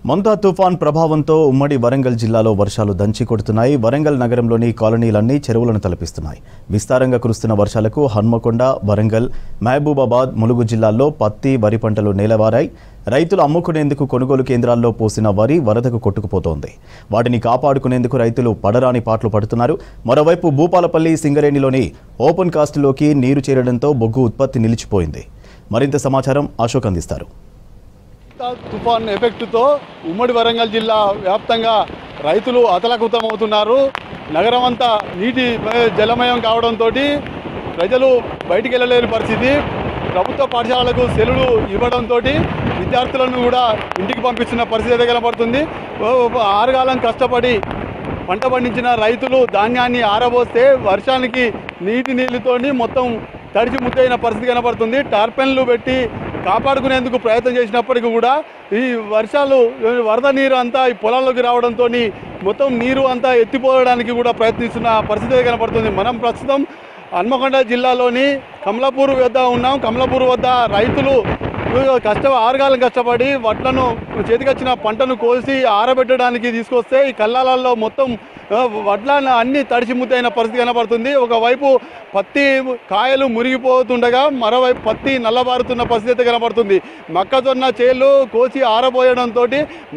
మొంతా తుఫాన్ ప్రభావంతో ఉమ్మడి వరంగల్ జిల్లాలో వర్షాలు దంచి కొడుతున్నాయి. వరంగల్ నగరంలోని కాలనీలన్నీ చెరువులను తలపిస్తున్నాయి. విస్తారంగా కురుస్తున్న వర్షాలకు హన్మకొండ, వరంగల్, మహబూబాబాద్, ములుగు జిల్లాల్లో పత్తి, వరి పంటలు నేలవారాయి. రైతులు అమ్ముకునేందుకు కొనుగోలు కేంద్రాల్లో పోసిన వరి వరదకు కొట్టుకుపోతోంది. వాటిని కాపాడుకునేందుకు రైతులు పడరాని పాట్లు పడుతున్నారు. మరోవైపు భూపాలపల్లి, సింగరేణిలోని ఓపెన్ కాస్ట్లోకి నీరు చేరడంతో బొగ్గు ఉత్పత్తి నిలిచిపోయింది. మరింత సమాచారం అశోక్ అందిస్తారు. తుఫాన్ ఎఫెక్ట్తో ఉమ్మడి వరంగల్ జిల్లా వ్యాప్తంగా రైతులు అతలాకుతమవుతున్నారు. నగరం అంతా నీటి జలమయం కావడంతో ప్రజలు బయటికి వెళ్ళలేని పరిస్థితి. ప్రభుత్వ పాఠశాలలకు సెలవులు ఇవ్వడంతో విద్యార్థులను కూడా ఇంటికి పంపిస్తున్న పరిస్థితి కనబడుతుంది. ఆరుగాలం కష్టపడి పంట పండించిన రైతులు ధాన్యాన్ని ఆరబోస్తే వర్షానికి నీళ్ళతోని మొత్తం తడిచి ముద్దైన పరిస్థితి కనబడుతుంది. టార్పెన్లు పెట్టి కాపాడుకునేందుకు ప్రయత్నం చేసినప్పటికీ కూడా ఈ వర్షాలు వరద నీరు అంతా ఈ పొలాల్లోకి రావడంతో మొత్తం నీరు అంతా ఎత్తిపోవడానికి కూడా ప్రయత్నిస్తున్న పరిస్థితి కనబడుతుంది. మనం ప్రస్తుతం హన్మకొండ జిల్లాలోని కమలాపూర్ వద్ద ఉన్నాం. కమలాపూర్ వద్ద రైతులు ఆరుగాలం కష్టపడి వడ్లను చేతికొచ్చిన పంటను కోసి ఆరబెట్టడానికి తీసుకొస్తే ఈ కల్లాలలో మొత్తం వడ్లను అన్ని తడిసి ముద్దైన పరిస్థితి కనబడుతుంది. ఒకవైపు పత్తి కాయలు మురిగిపోతుండగా మరోవైపు పత్తి నల్లబారుతున్న పరిస్థితి కనబడుతుంది. మొక్కజొన్న చేలు కోసి ఆరబోయడంతో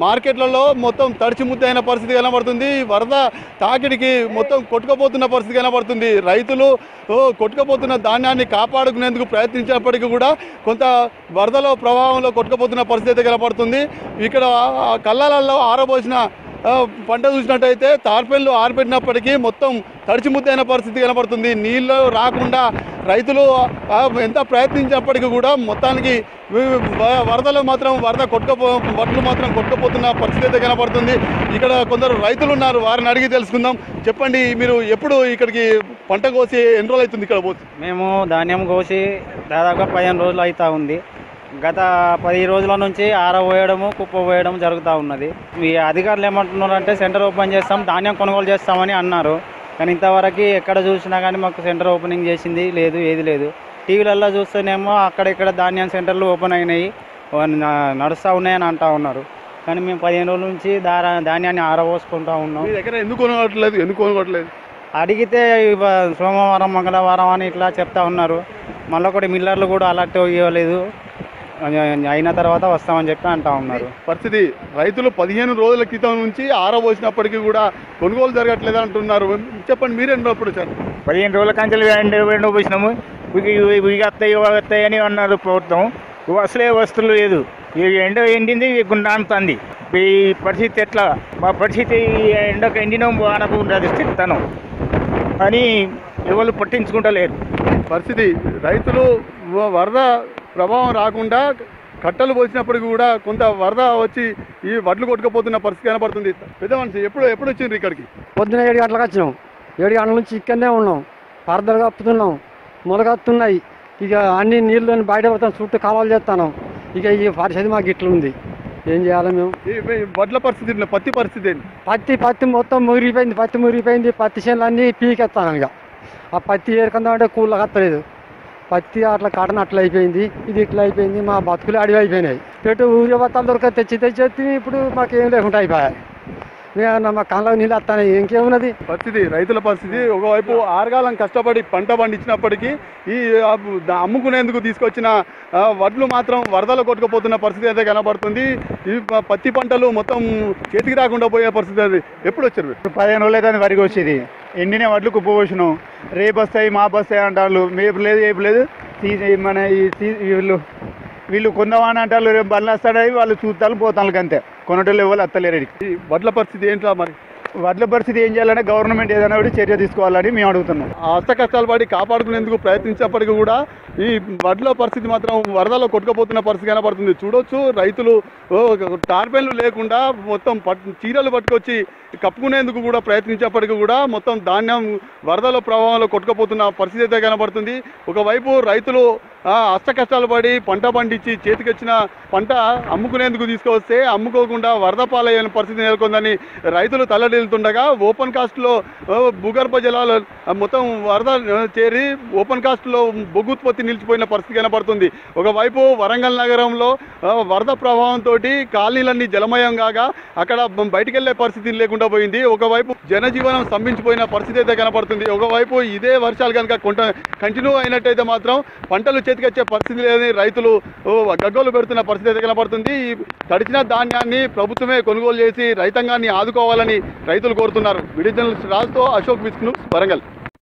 మార్కెట్లలో మొత్తం తడిసి ముద్దైన పరిస్థితి కనబడుతుంది. వరద తాకిడికి మొత్తం కొట్టుకుపోతున్న పరిస్థితి కనబడుతుంది. రైతులు కొట్టుకుపోతున్న ధాన్యాన్ని కాపాడుకునేందుకు ప్రయత్నించినప్పటికీ కూడా కొంత వరదలో ప్రభావంలో కొట్టుకుపోతున్న పరిస్థితి కనబడుతుంది. ఇక్కడ కల్లాలలో ఆరబోసిన పంట చూసినట్టయితే తార్పెన్లు ఆరబెట్టినప్పటికీ మొత్తం తడిచి ముద్దైన పరిస్థితి కనబడుతుంది. నీళ్ళు రాకుండా రైతులు ఎంత ప్రయత్నించినప్పటికీ కూడా మొత్తానికి వరదలు మాత్రం వడ్లు మాత్రం కొట్టుకుపోతున్న పరిస్థితి కనబడుతుంది. ఇక్కడ కొందరు రైతులు ఉన్నారు, వారిని అడిగి తెలుసుకుందాం. చెప్పండి, మీరు ఎప్పుడు ఇక్కడికి పంట కోసి ఎన్ని రోజులు అవుతుంది ఇక్కడ పోతే? మేము ధాన్యం కోసి దాదాపు 15 రోజులు అవుతా ఉంది. గత 10 రోజుల నుంచి ఆరబోయడము, కుప్పపోయడం జరుగుతూ ఉన్నది. ఈ అధికారులు ఏమంటున్నారంటే సెంటర్ ఓపెన్ చేస్తాం, ధాన్యం కొనుగోలు చేస్తామని అన్నారు. కానీ ఇంతవరకు ఎక్కడ చూసినా కానీ మాకు సెంటర్ ఓపెనింగ్ చేసింది లేదు, ఏది లేదు. టీవీలలో చూస్తేనేమో అక్కడిక్కడ ధాన్యం సెంటర్లు ఓపెన్ అయినాయి, నడుస్తూ ఉన్నాయని అంటూ ఉన్నారు. కానీ మేము 15 రోజుల నుంచి ధాన్యాన్ని ఆరబోసుకుంటూ ఉన్నాం. ఎందుకు కొనుగోట్లేదు అడిగితే సోమవారం, మంగళవారం అని ఇట్లా చెప్తా ఉన్నారు. మళ్ళీ ఒకటి మిల్లర్లు కూడా అలర్ట్ ఇవ్వలేదు, అయిన తర్వాత వస్తామని చెప్పి అంటా ఉన్నారు. పరిస్థితి రైతులు 15 రోజుల క్రితం నుంచి ఆరబోసినప్పటికీ కూడా కొనుగోలు జరగట్లేదు అంటున్నారు. చెప్పండి, మీరెన్నప్పుడు వచ్చారు? 15 రోజుల కంచెలు ఎండ పోసినాము. వస్తాయి అని అన్నారు ప్రభుత్వం. అసలే వస్తువులు లేదు. ఎండ ఎండింది, నానుతుంది. ఈ పరిస్థితి ఎట్లా? మా పరిస్థితి ఎండకు ఎండినాం, వానకు స్థితితనం అని ఎవరు పట్టించుకుంటలేరు. పరిస్థితి రైతులు వరద ప్రభావం రాకుండా కట్టలు పోసినప్పటికీ కూడా కొంత వరద వచ్చి ఈ వడ్లు కొట్టుకుపోతున్న పరిస్థితి కనబడుతుంది. పెద్ద మనిషి ఎప్పుడు వచ్చిండ్రు ఇక్కడికి? పొద్దున 7 గంటలకు వచ్చినాం. 7 గంటల నుంచి ఇక్కడనే ఉన్నాం. వరదలు కప్పుతున్నాం, మొలగత్తున్నాయి. ఇక అన్ని నీళ్ళని బయట పోతాం, చుట్టూ కాలువలు చేస్తున్నాం. ఇక ఈ పరిస్థితి మాకు ఇట్లా ఉంది. ఏం చేయాలి మేము? వడ్ల పరిస్థితి, పత్తి పరిస్థితి ఏంటి? పత్తి మొత్తం మురిగిపోయింది. పత్తి చేనులు అన్నీ పీకెత్తాను. ఇక ఆ పత్తి ఏరుకుందామంటే కూళ్ళకి వస్తలేదు. పత్తి అట్లా కటన అట్లా అయిపోయింది, ఇది ఇట్లా అయిపోయింది. మా బతుకులు అడివి అయిపోయినాయి. ఊరి బత్తాలు దొరక తెచ్చి ఇప్పుడు మాకేం లేకుండా అయిపోయాయి. మా కళ్ళకు నీళ్ళు వస్తాయి, ఇంకేమున్నది పరిస్థితి. రైతుల పరిస్థితి ఒకవైపు ఆరుగాలం కష్టపడి పంట పండించినప్పటికీ ఈ అమ్ముకునేందుకు తీసుకొచ్చిన వడ్లు మాత్రం వరదలు కొట్టుకుపోతున్న పరిస్థితి అయితే కనబడుతుంది. ఈ పత్తి పంటలు మొత్తం చేతికి రాకుండా పోయే పరిస్థితి. అది ఎప్పుడు వచ్చారు? 15 రోజులు అయితే వరికి వచ్చేది. ఎండిన వడ్లు కుప్పపోసినాం. రేపు వస్తాయి, మాపు వస్తాయి అంటారు. మేపు లేదు, ఏపు లేదు. మన వీళ్ళు కొందామని అంటారు. రేపు బండ్లు వస్తాయి, వాళ్ళు చూస్తాను పోతాను. అంతే, కొనటోళ్ళు ఎవరు వస్తలేరు. ఈ వడ్ల పరిస్థితి ఏంట్రా మరి? వడ్ల పరిస్థితి ఏం చేయాలంటే గవర్నమెంట్ ఏదైనా కూడా చర్య తీసుకోవాలని మేము అడుగుతున్నాం. అష్ట కష్టాలు పడి కాపాడుకునేందుకు ప్రయత్నించినప్పటికీ కూడా ఈ వడ్ల పరిస్థితి మాత్రం వరదలో కొట్టుకుపోతున్న పరిస్థితి కనబడుతుంది. చూడొచ్చు, రైతులు టార్పెన్లు లేకుండా మొత్తం చీరలు పట్టుకొచ్చి కప్పుకునేందుకు కూడా ప్రయత్నించేప్పటికీ కూడా మొత్తం ధాన్యం వరదల ప్రభావంలో కొట్టుకుపోతున్న పరిస్థితి అయితే కనబడుతుంది. ఒకవైపు రైతులు అష్ట కష్టాలు పడి పంట పండించి చేతికొచ్చిన పంట అమ్ముకునేందుకు తీసుకొస్తే అమ్ముకోకుండా వరద పాలయ్యే పరిస్థితి నెలకొందని రైతులు తల్లడి వెళ్తుండగా ఓపెన్ కాస్ట్లో భూగర్భ జలాలు మొత్తం వరద చేరి ఓపెన్ కాస్ట్లో బొగ్గు ఉత్పత్తి నిలిచిపోయిన పరిస్థితి కనపడుతుంది. ఒకవైపు వరంగల్ నగరంలో వరద ప్రభావంతో కాలనీలన్నీ జలమయం కాగా అక్కడ బయటికి వెళ్లే పరిస్థితి లేకుండా పోయింది. ఒకవైపు జనజీవనం స్తంభించిపోయిన పరిస్థితి అయితే కనపడుతుంది. ఒకవైపు ఇదే వర్షాలు కనుక కంటిన్యూ అయినట్టయితే మాత్రం పంటలు చేతికొచ్చే పరిస్థితి లేదని రైతులు గగ్గోలు పెడుతున్న పరిస్థితి అయితే కనపడుతుంది. ఈ తడిచిన ధాన్యాన్ని ప్రభుత్వమే కొనుగోలు చేసి రైతాంగాన్ని ఆదుకోవాలని రైతులు కోరుతున్నారు. విడిజనల్ రాజుతో అశోక్ విష్ణు, వరంగల్.